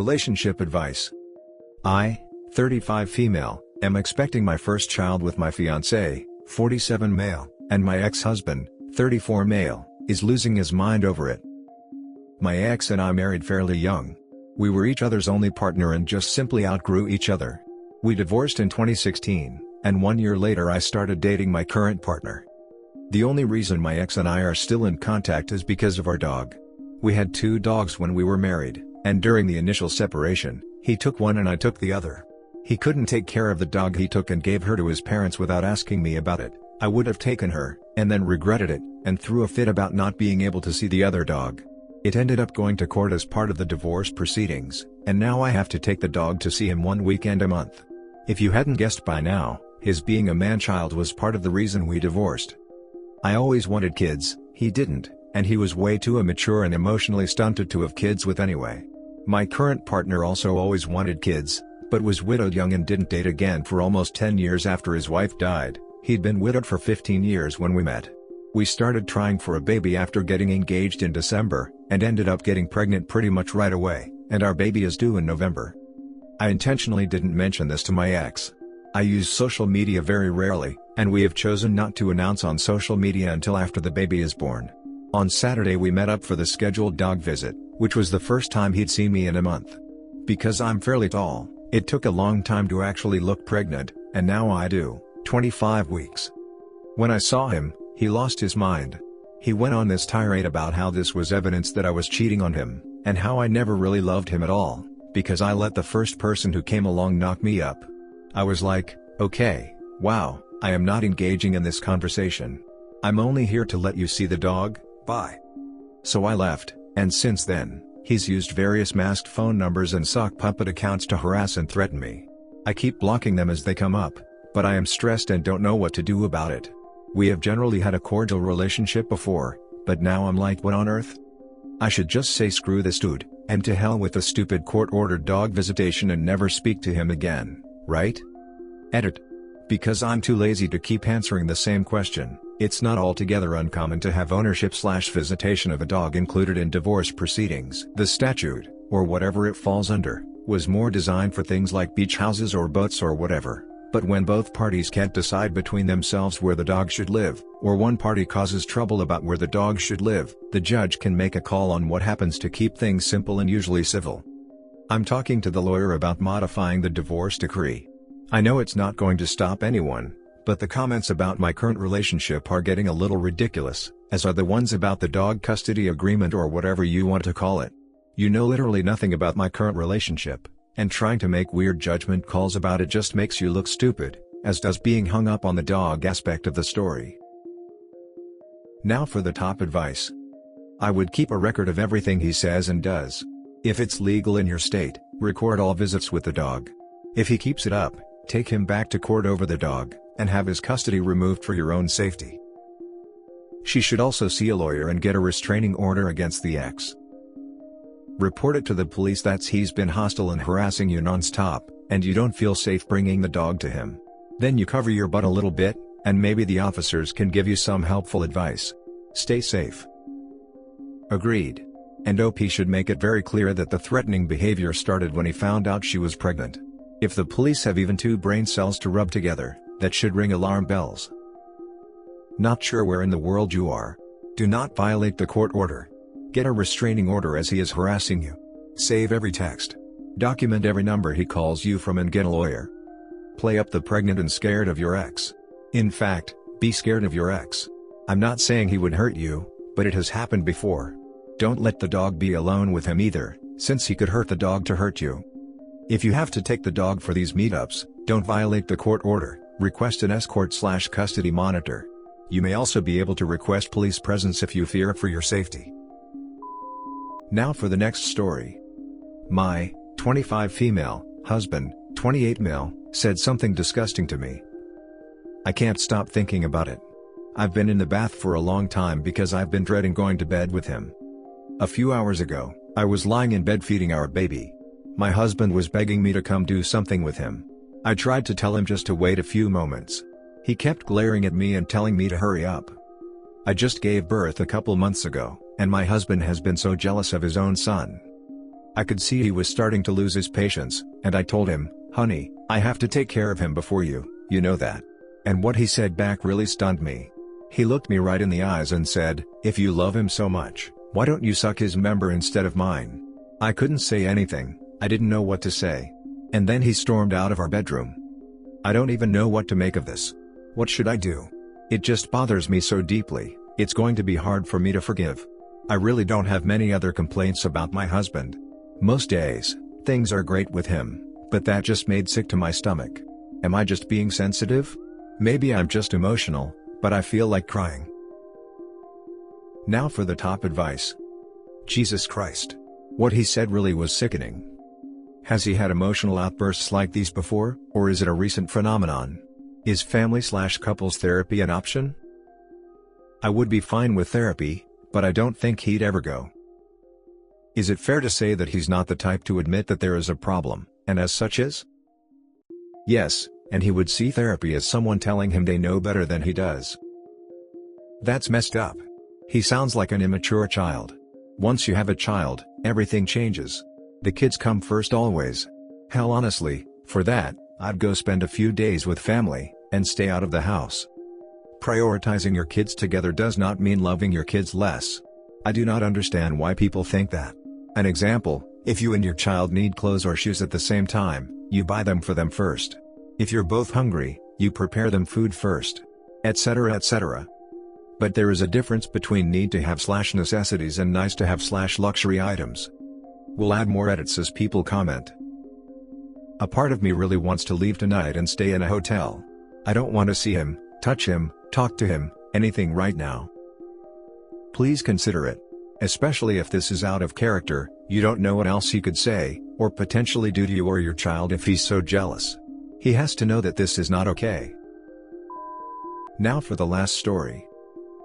Relationship advice. I, 35 female, am expecting my first child with my fiancé, 47 male, and my ex-husband, 34 male, is losing his mind over it. My ex and I married fairly young. We were each other's only partner and just simply outgrew each other. We divorced in 2016, and 1 year later I started dating my current partner. The only reason my ex and I are still in contact is because of our dog. We had 2 dogs when we were married, and during the initial separation, he took one and I took the other. He couldn't take care of the dog he took and gave her to his parents without asking me about it. I would have taken her, and then regretted it, and threw a fit about not being able to see the other dog. It ended up going to court as part of the divorce proceedings, and now I have to take the dog to see him 1 weekend a month. If you hadn't guessed by now, his being a man-child was part of the reason we divorced. I always wanted kids, he didn't, and he was way too immature and emotionally stunted to have kids with anyway. My current partner also always wanted kids, but was widowed young and didn't date again for almost 10 years after his wife died. He'd been widowed for 15 years when we met. We started trying for a baby after getting engaged in December, and ended up getting pregnant pretty much right away, and our baby is due in November. I intentionally didn't mention this to my ex. I use social media very rarely, and we have chosen not to announce on social media until after the baby is born. On Saturday we met up for the scheduled dog visit, which was the first time he'd seen me in a month. Because I'm fairly tall, it took a long time to actually look pregnant, and now I do, 25 weeks. When I saw him, he lost his mind. He went on this tirade about how this was evidence that I was cheating on him, and how I never really loved him at all, because I let the first person who came along knock me up. I was like, okay, wow, I am not engaging in this conversation. I'm only here to let you see the dog, bye. So I left, and since then, he's used various masked phone numbers and sock puppet accounts to harass and threaten me. I keep blocking them as they come up, but I am stressed and don't know what to do about it. We have generally had a cordial relationship before, but now I'm like, what on earth? I should just say screw this dude, and to hell with the stupid court-ordered dog visitation and never speak to him again, right? Edit. Because I'm too lazy to keep answering the same question, it's not altogether uncommon to have ownership/visitation of a dog included in divorce proceedings. The statute, or whatever it falls under, was more designed for things like beach houses or boats or whatever. But when both parties can't decide between themselves where the dog should live, or one party causes trouble about where the dog should live, the judge can make a call on what happens to keep things simple and usually civil. I'm talking to the lawyer about modifying the divorce decree. I know it's not going to stop anyone, but the comments about my current relationship are getting a little ridiculous, as are the ones about the dog custody agreement or whatever you want to call it. You know literally nothing about my current relationship, and trying to make weird judgment calls about it just makes you look stupid, as does being hung up on the dog aspect of the story. Now for the top advice. I would keep a record of everything he says and does. If it's legal in your state, record all visits with the dog. If he keeps it up, take him back to court over the dog, and have his custody removed for your own safety. She should also see a lawyer and get a restraining order against the ex. Report it to the police that he's been hostile and harassing you non-stop, and you don't feel safe bringing the dog to him. Then you cover your butt a little bit, and maybe the officers can give you some helpful advice. Stay safe. Agreed. And OP should make it very clear that the threatening behavior started when he found out she was pregnant. If the police have even 2 brain cells to rub together, that should ring alarm bells. Not sure where in the world you are? Do not violate the court order. Get a restraining order as he is harassing you. Save every text. Document every number he calls you from and get a lawyer. Play up the pregnant and scared of your ex. In fact, be scared of your ex. I'm not saying he would hurt you, but it has happened before. Don't let the dog be alone with him either, since he could hurt the dog to hurt you. If you have to take the dog for these meetups, don't violate the court order, request an escort/custody monitor. You may also be able to request police presence if you fear for your safety. Now for the next story. My 25 female husband, 28 male, said something disgusting to me. I can't stop thinking about it. I've been in the bath for a long time because I've been dreading going to bed with him. A few hours ago, I was lying in bed feeding our baby. My husband was begging me to come do something with him. I tried to tell him just to wait a few moments. He kept glaring at me and telling me to hurry up. I just gave birth a couple months ago, and my husband has been so jealous of his own son. I could see he was starting to lose his patience, and I told him, "Honey, I have to take care of him before you know that." And what he said back really stunned me. He looked me right in the eyes and said, "If you love him so much, why don't you suck his member instead of mine?" I couldn't say anything, I didn't know what to say. And then he stormed out of our bedroom. I don't even know what to make of this. What should I do? It just bothers me so deeply, it's going to be hard for me to forgive. I really don't have many other complaints about my husband. Most days, things are great with him, but that just made sick to my stomach. Am I just being sensitive? Maybe I'm just emotional, but I feel like crying. Now for the top advice. Jesus Christ. What he said really was sickening. Has he had emotional outbursts like these before, or is it a recent phenomenon? Is family/couples therapy an option? I would be fine with therapy, but I don't think he'd ever go. Is it fair to say that he's not the type to admit that there is a problem, and as such is? Yes, and he would see therapy as someone telling him they know better than he does. That's messed up. He sounds like an immature child. Once you have a child, everything changes. The kids come first always. Hell, honestly, for that, I'd go spend a few days with family, and stay out of the house. Prioritizing your kids together does not mean loving your kids less. I do not understand why people think that. An example, if you and your child need clothes or shoes at the same time, you buy them for them first. If you're both hungry, you prepare them food first. Etc. etc. But there is a difference between need to have/necessities and nice to have/luxury items. We'll add more edits as people comment. A part of me really wants to leave tonight and stay in a hotel. I don't want to see him, touch him, talk to him, anything right now. Please consider it. Especially if this is out of character, you don't know what else he could say, or potentially do to you or your child if he's so jealous. He has to know that this is not okay. Now for the last story.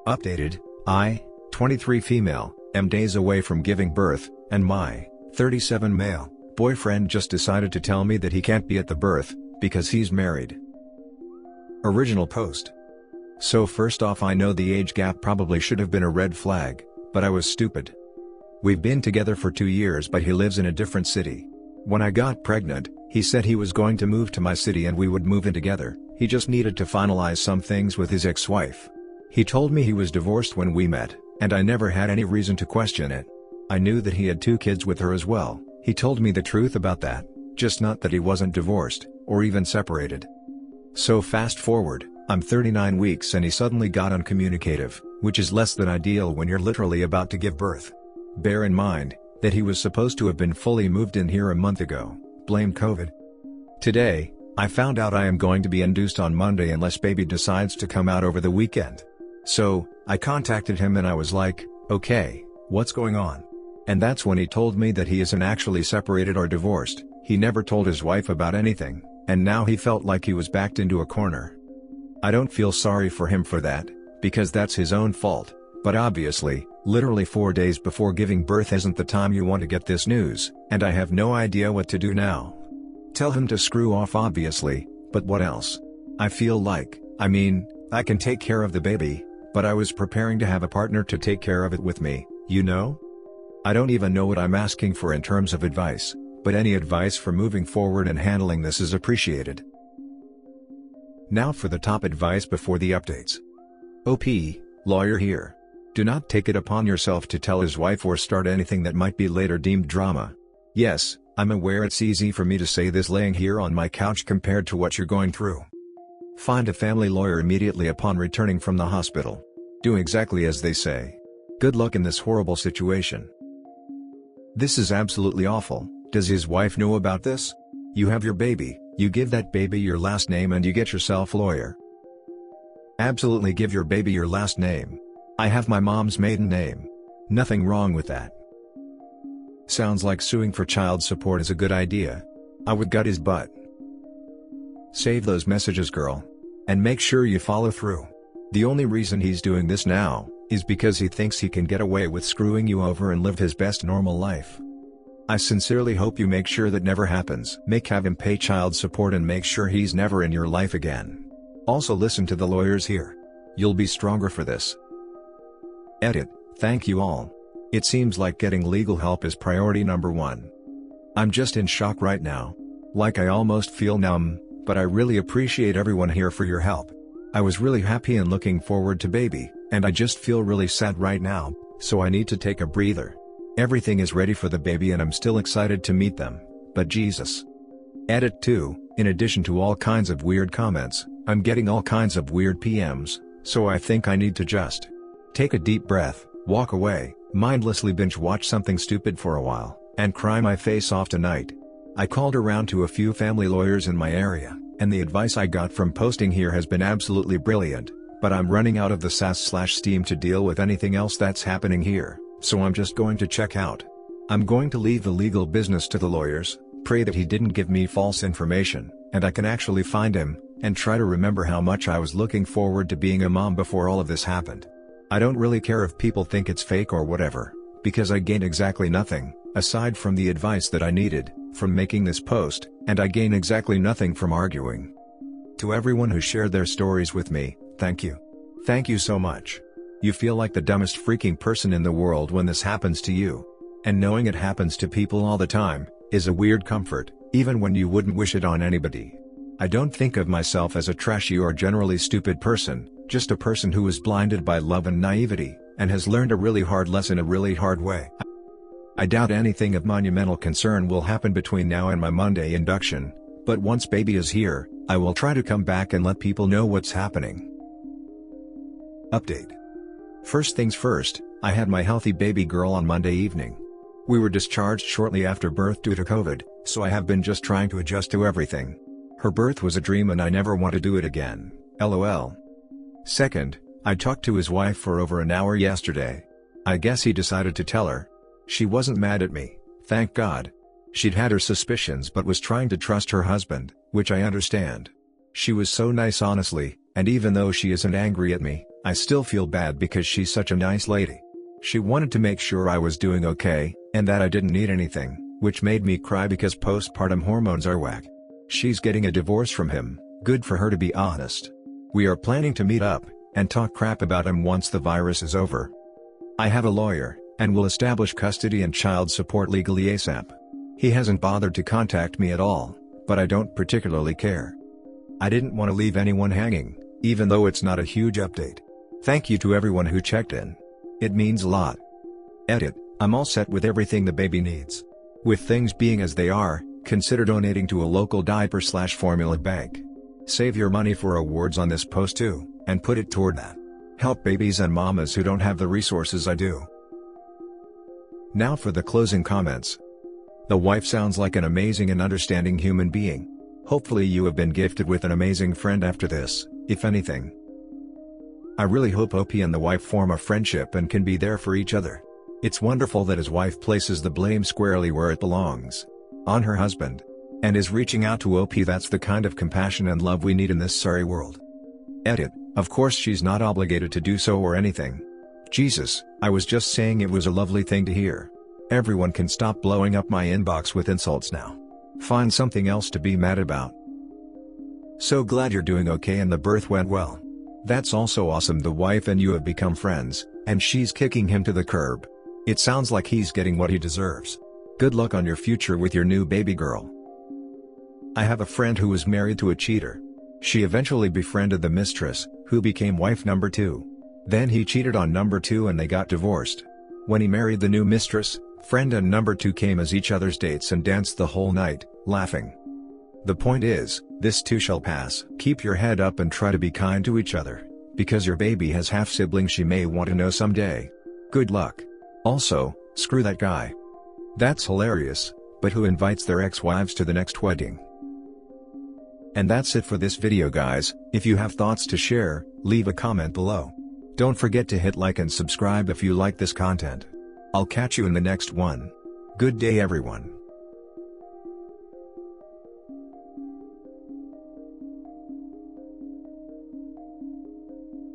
Updated, I, 23 female, am days away from giving birth, and my 37 male boyfriend just decided to tell me that he can't be at the birth, because he's married. Original post. So first off, I know the age gap probably should have been a red flag, but I was stupid. We've been together for 2 years, but he lives in a different city. When I got pregnant, he said he was going to move to my city and we would move in together. He just needed to finalize some things with his ex-wife. He told me he was divorced when we met, and I never had any reason to question it. I knew that he had 2 kids with her as well. He told me the truth about that, just not that he wasn't divorced, or even separated. So fast forward, I'm 39 weeks and he suddenly got uncommunicative, which is less than ideal when you're literally about to give birth. Bear in mind, that he was supposed to have been fully moved in here a month ago, blame COVID. Today, I found out I am going to be induced on Monday unless baby decides to come out over the weekend. So, I contacted him and I was like, okay, what's going on? And that's when he told me that he isn't actually separated or divorced. He never told his wife about anything, and now he felt like he was backed into a corner. I don't feel sorry for him for that, because that's his own fault, but obviously, literally 4 days before giving birth isn't the time you want to get this news, and I have no idea what to do now. Tell him to screw off obviously, but what else? I feel like, I can take care of the baby, but I was preparing to have a partner to take care of it with me, you know? I don't even know what I'm asking for in terms of advice, but any advice for moving forward and handling this is appreciated. Now for the top advice before the updates. OP, lawyer here. Do not take it upon yourself to tell his wife or start anything that might be later deemed drama. Yes, I'm aware it's easy for me to say this laying here on my couch compared to what you're going through. Find a family lawyer immediately upon returning from the hospital. Do exactly as they say. Good luck in this horrible situation. This is absolutely awful. Does his wife know about this? You have your baby, you give that baby your last name and you get yourself a lawyer. Absolutely give your baby your last name. I have my mom's maiden name. Nothing wrong with that. Sounds like suing for child support is a good idea. I would gut his butt. Save those messages, girl. And make sure you follow through. The only reason he's doing this now is because he thinks he can get away with screwing you over and live his best normal life. I sincerely hope you make sure that never happens. Have him pay child support and make sure he's never in your life again. Also listen to the lawyers here. You'll be stronger for this. Edit, thank you all. It seems like getting legal help is priority number 1. I'm just in shock right now. Like I almost feel numb, but I really appreciate everyone here for your help. I was really happy and looking forward to baby, and I just feel really sad right now, so I need to take a breather. Everything is ready for the baby and I'm still excited to meet them, but Jesus. Edit 2, in addition to all kinds of weird comments, I'm getting all kinds of weird PMs, so I think I need to just take a deep breath, walk away, mindlessly binge watch something stupid for a while, and cry my face off tonight. I called around to a few family lawyers in my area, and the advice I got from posting here has been absolutely brilliant, but I'm running out of the sass/steam to deal with anything else that's happening here, so I'm just going to check out. I'm going to leave the legal business to the lawyers, pray that he didn't give me false information, and I can actually find him, and try to remember how much I was looking forward to being a mom before all of this happened. I don't really care if people think it's fake or whatever, because I gain exactly nothing, aside from the advice that I needed, from making this post, and I gain exactly nothing from arguing. To everyone who shared their stories with me, thank you. Thank you so much. You feel like the dumbest freaking person in the world when this happens to you. And knowing it happens to people all the time, is a weird comfort, even when you wouldn't wish it on anybody. I don't think of myself as a trashy or generally stupid person, just a person who was blinded by love and naivety, and has learned a really hard lesson a really hard way. I doubt anything of monumental concern will happen between now and my Monday induction, but once baby is here, I will try to come back and let people know what's happening. Update. First things first, I had my healthy baby girl on Monday evening. We were discharged shortly after birth due to COVID, so I have been just trying to adjust to everything. Her birth was a dream and I never want to do it again, LOL. Second, I talked to his wife for over an hour yesterday. I guess he decided to tell her. She wasn't mad at me, thank God. She'd had her suspicions but was trying to trust her husband, which I understand. She was so nice honestly, and even though she isn't angry at me, I still feel bad because she's such a nice lady. She wanted to make sure I was doing okay, and that I didn't need anything, which made me cry because postpartum hormones are whack. She's getting a divorce from him, good for her to be honest. We are planning to meet up, and talk crap about him once the virus is over. I have a lawyer, and will establish custody and child support legally ASAP. He hasn't bothered to contact me at all, but I don't particularly care. I didn't want to leave anyone hanging, even though it's not a huge update. Thank you to everyone who checked in. It means a lot. Edit. I'm all set with everything the baby needs. With things being as they are, consider donating to a local diaper/formula bank. Save your money for awards on this post too, and put it toward that. Help babies and mamas who don't have the resources I do. Now for the closing comments. The wife sounds like an amazing and understanding human being. Hopefully you have been gifted with an amazing friend after this, if anything. I really hope OP and the wife form a friendship and can be there for each other. It's wonderful that his wife places the blame squarely where it belongs. On her husband. And is reaching out to OP. That's the kind of compassion and love we need in this sorry world. Edit. Of course she's not obligated to do so or anything. Jesus, I was just saying it was a lovely thing to hear. Everyone can stop blowing up my inbox with insults now. Find something else to be mad about. So glad you're doing okay and the birth went well. That's also awesome. The wife and you have become friends, and she's kicking him to the curb. It sounds like he's getting what he deserves. Good luck on your future with your new baby girl. I have a friend who was married to a cheater. She eventually befriended the mistress, who became wife number 2. Then he cheated on number 2 and they got divorced. When he married the new mistress, friend and number 2 came as each other's dates and danced the whole night, laughing. The point is, this too shall pass. Keep your head up and try to be kind to each other, because your baby has half-siblings she may want to know someday. Good luck. Also, screw that guy. That's hilarious, but who invites their ex-wives to the next wedding? And that's it for this video guys. If you have thoughts to share, leave a comment below. Don't forget to hit like and subscribe if you like this content. I'll catch you in the next one. Good day everyone.